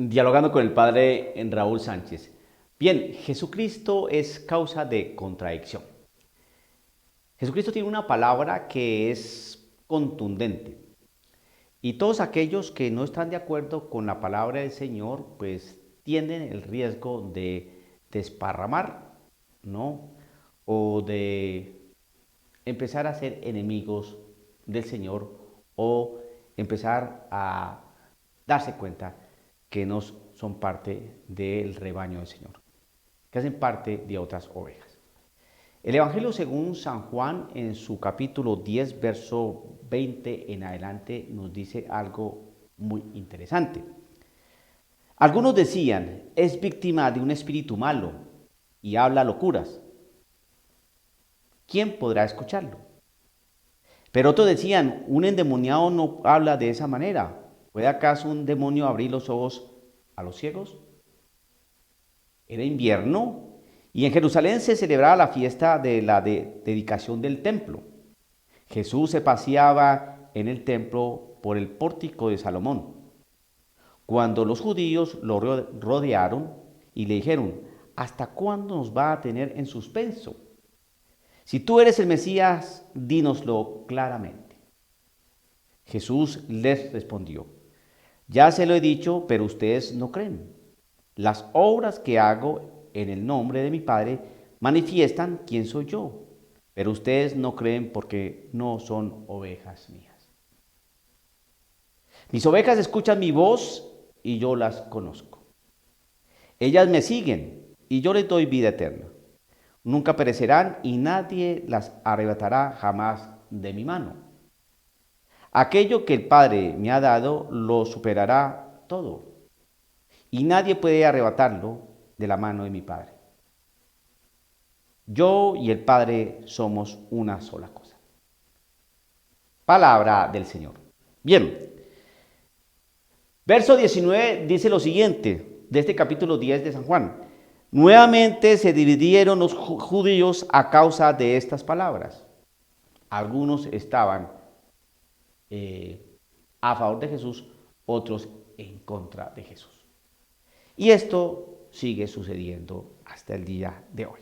Dialogando con el padre Raúl Sánchez. Bien, Jesucristo es causa de contradicción. Jesucristo tiene una palabra que es contundente. Y todos aquellos que no están de acuerdo con la palabra del Señor, pues tienen el riesgo de desparramar, ¿no? O de empezar a ser enemigos del Señor o empezar a darse cuenta que no son parte del rebaño del Señor, que hacen parte de otras ovejas. El Evangelio según San Juan en su capítulo 10, verso 20 en adelante nos dice algo muy interesante. Algunos decían, es víctima de un espíritu malo y habla locuras. ¿Quién podrá escucharlo? Pero otros decían, un endemoniado no habla de esa manera. ¿Puede acaso un demonio abrir los ojos a los ciegos? Era invierno y en Jerusalén se celebraba la fiesta de la dedicación del templo. Jesús se paseaba en el templo por el pórtico de Salomón. Cuando los judíos lo rodearon y le dijeron, ¿hasta cuándo nos va a tener en suspenso? Si tú eres el Mesías, dínoslo claramente. Jesús les respondió, ya se lo he dicho, pero ustedes no creen. Las obras que hago en el nombre de mi Padre manifiestan quién soy yo, pero ustedes no creen porque no son ovejas mías. Mis ovejas escuchan mi voz y yo las conozco. Ellas me siguen y yo les doy vida eterna. Nunca perecerán y nadie las arrebatará jamás de mi mano. Aquello que el Padre me ha dado lo superará todo y nadie puede arrebatarlo de la mano de mi Padre. Yo y el Padre somos una sola cosa. Palabra del Señor. Bien, verso 19 dice lo siguiente de este capítulo 10 de San Juan. Nuevamente se dividieron los judíos a causa de estas palabras. Algunos estaban a favor de Jesús, otros en contra de Jesús. Y esto sigue sucediendo hasta el día de hoy.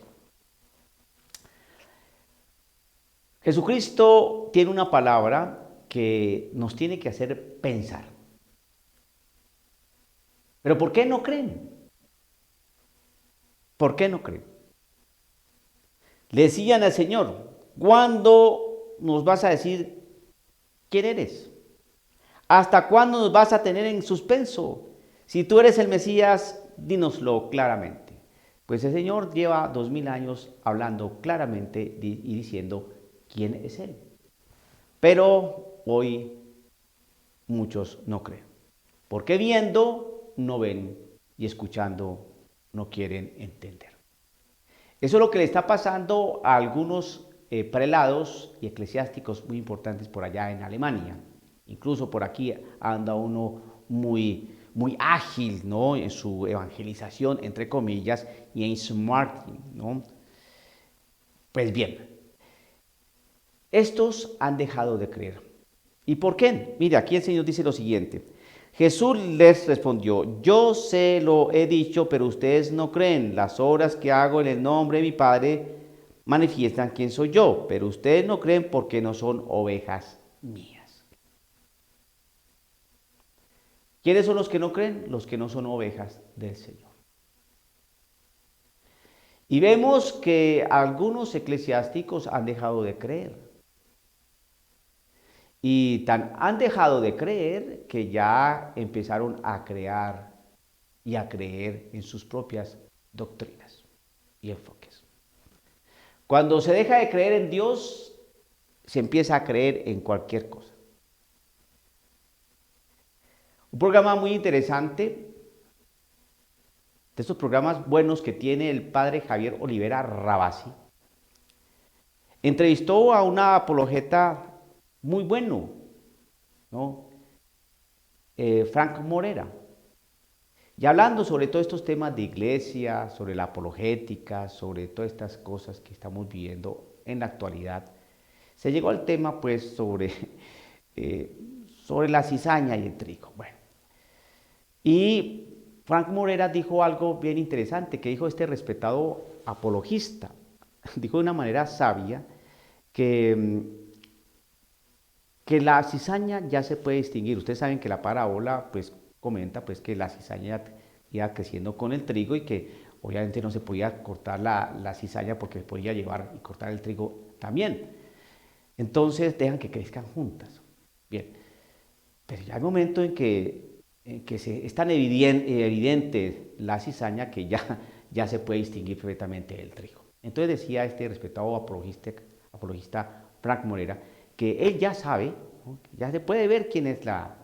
Jesucristo tiene una palabra que nos tiene que hacer pensar. Pero ¿por qué no creen? ¿Por qué no creen? Le decían al Señor, ¿cuándo nos vas a decir quién eres? ¿Hasta cuándo nos vas a tener en suspenso? Si tú eres el Mesías, dínoslo claramente. Pues el Señor lleva 2000 años hablando claramente y diciendo quién es Él. Pero hoy muchos no creen. Porque viendo no ven y escuchando no quieren entender. Eso es lo que le está pasando a algunos prelados y eclesiásticos muy importantes por allá en Alemania. Incluso por aquí anda uno muy ágil, ¿no?, en su evangelización, entre comillas, y en su marketing, ¿no? Pues bien, estos han dejado de creer. ¿Y por qué? Mira, aquí el Señor dice lo siguiente. Jesús les respondió, yo se lo he dicho, pero ustedes no creen. Las obras que hago en el nombre de mi Padre manifiestan quién soy yo, pero ustedes no creen porque no son ovejas mías. ¿Quiénes son los que no creen? Los que no son ovejas del Señor. Y vemos que algunos eclesiásticos han dejado de creer. Y han dejado de creer que ya empezaron a crear y a creer en sus propias doctrinas y enfoques. Cuando se deja de creer en Dios, se empieza a creer en cualquier cosa. Un programa muy interesante, de estos programas buenos que tiene el padre Javier Olivera Rabasi, entrevistó a una apologeta muy bueno, ¿no? Frank Morera. Y hablando sobre todos estos temas de iglesia, sobre la apologética, sobre todas estas cosas que estamos viviendo en la actualidad, se llegó al tema pues sobre la cizaña y el trigo. Bueno, y Frank Morera dijo algo bien interesante, que dijo este respetado apologista. Dijo de una manera sabia que, que la cizaña ya se puede distinguir. Ustedes saben que la parábola pues comenta pues que la cizaña iba creciendo con el trigo y que obviamente no se podía cortar la cizaña porque podía llevar y cortar el trigo también. Entonces dejan que crezcan juntas. Bien, pero ya hay momento en que es tan evidente la cizaña que ya se puede distinguir perfectamente el trigo. Entonces decía este respetado apologista Frank Morera que él ya sabe, ¿no? Ya se puede ver quién es ya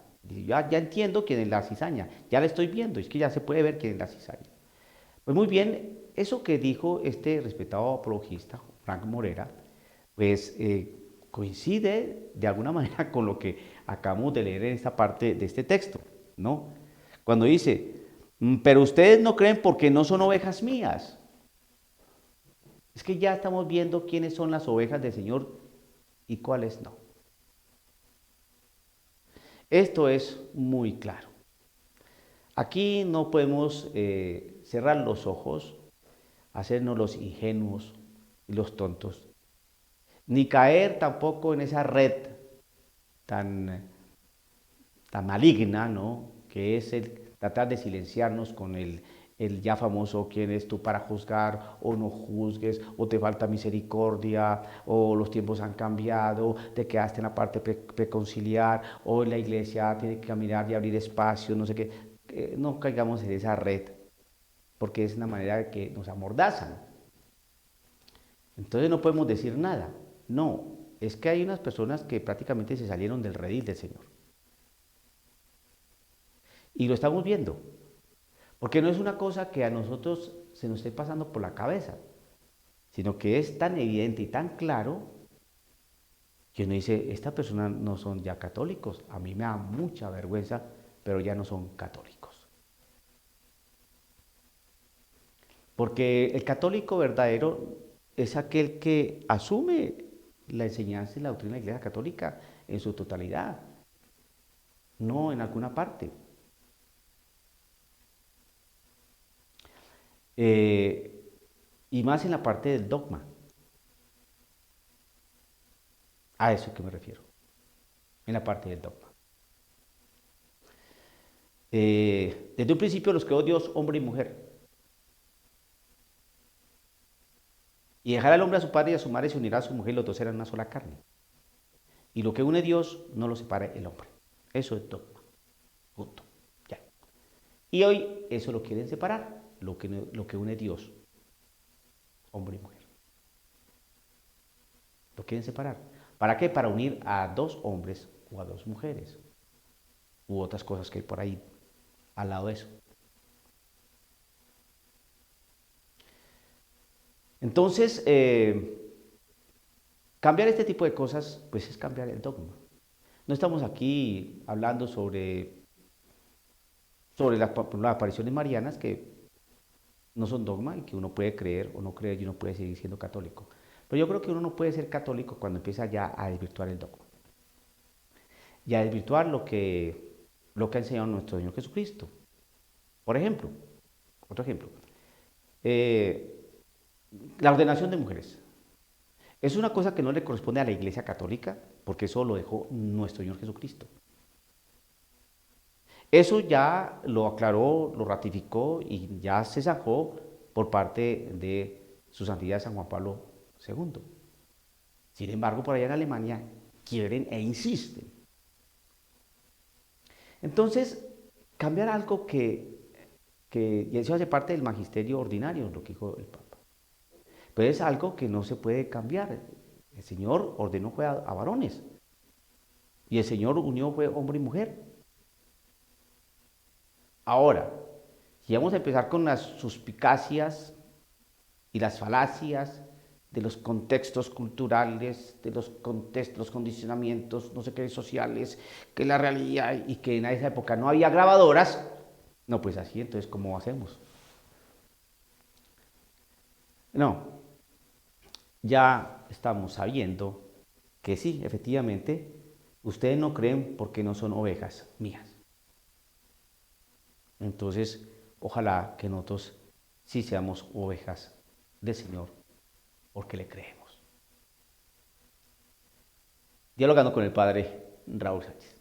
entiendo quién es la cizaña, ya la estoy viendo, es que ya se puede ver quién es la cizaña. Pues muy bien, eso que dijo este respetado apologista Frank Morera, pues coincide de alguna manera con lo que acabamos de leer en esta parte de este texto, ¿no? Cuando dice, pero ustedes no creen porque no son ovejas mías. Es que ya estamos viendo quiénes son las ovejas del Señor y cuáles no. Esto es muy claro. Aquí no podemos cerrar los ojos, hacernos los ingenuos y los tontos, ni caer tampoco en esa red tan, tan maligna, ¿no? Que es el tratar de silenciarnos con el ya famoso quién es tú para juzgar, o no juzgues, o te falta misericordia, o los tiempos han cambiado, te quedaste en la parte preconciliar, o la iglesia tiene que caminar y abrir espacio, no sé qué. No caigamos en esa red, porque es una manera de que nos amordazan. Entonces no podemos decir nada. No, es que hay unas personas que prácticamente se salieron del redil del Señor. Y lo estamos viendo, porque no es una cosa que a nosotros se nos esté pasando por la cabeza, sino que es tan evidente y tan claro que uno dice, estas personas no son ya católicos. A mí me da mucha vergüenza, pero ya no son católicos. Porque el católico verdadero es aquel que asume la enseñanza y la doctrina de la Iglesia Católica en su totalidad, no en alguna parte. Eh, y más en la parte del dogma. A eso que me refiero, en la parte del dogma. Desde un principio los creó Dios hombre y mujer. Y dejará al hombre a su padre y a su madre, se unirá a su mujer y los dos serán una sola carne. Y lo que une Dios no lo separa el hombre. Eso es dogma. Punto. Ya. Y hoy eso lo quieren separar, lo que une Dios, hombre y mujer. Lo quieren separar. ¿Para qué? Para unir a dos hombres o a dos mujeres. U otras cosas que hay por ahí al lado de eso. Entonces, cambiar este tipo de cosas, pues es cambiar el dogma. No estamos aquí hablando sobre las apariciones marianas que no son dogma y que uno puede creer o no creer y uno puede seguir siendo católico. Pero yo creo que uno no puede ser católico cuando empieza ya a desvirtuar el dogma y a desvirtuar lo que ha enseñado nuestro Señor Jesucristo. Por ejemplo, otro ejemplo, eh, la ordenación de mujeres. Es una cosa que no le corresponde a la Iglesia Católica, porque eso lo dejó nuestro Señor Jesucristo. Eso ya lo aclaró, lo ratificó y ya se sacó por parte de su santidad San Juan Pablo II. Sin embargo, por allá en Alemania quieren e insisten. Entonces, cambiar algo y eso hace parte del magisterio ordinario, lo que dijo el Papa. Pero es algo que no se puede cambiar. El Señor ordenó fue a varones y el Señor unió fue hombre y mujer. Ahora, si vamos a empezar con las suspicacias y las falacias de los contextos culturales, de los contextos, los condicionamientos, no sé qué, sociales, que la realidad y que en esa época no había grabadoras, no, pues así, entonces, ¿cómo hacemos? No, ya estamos sabiendo que sí, efectivamente, ustedes no creen porque no son ovejas mías. Entonces, Ojalá que nosotros sí seamos ovejas del Señor porque le creemos. Dialogando con el Padre Raúl Sánchez.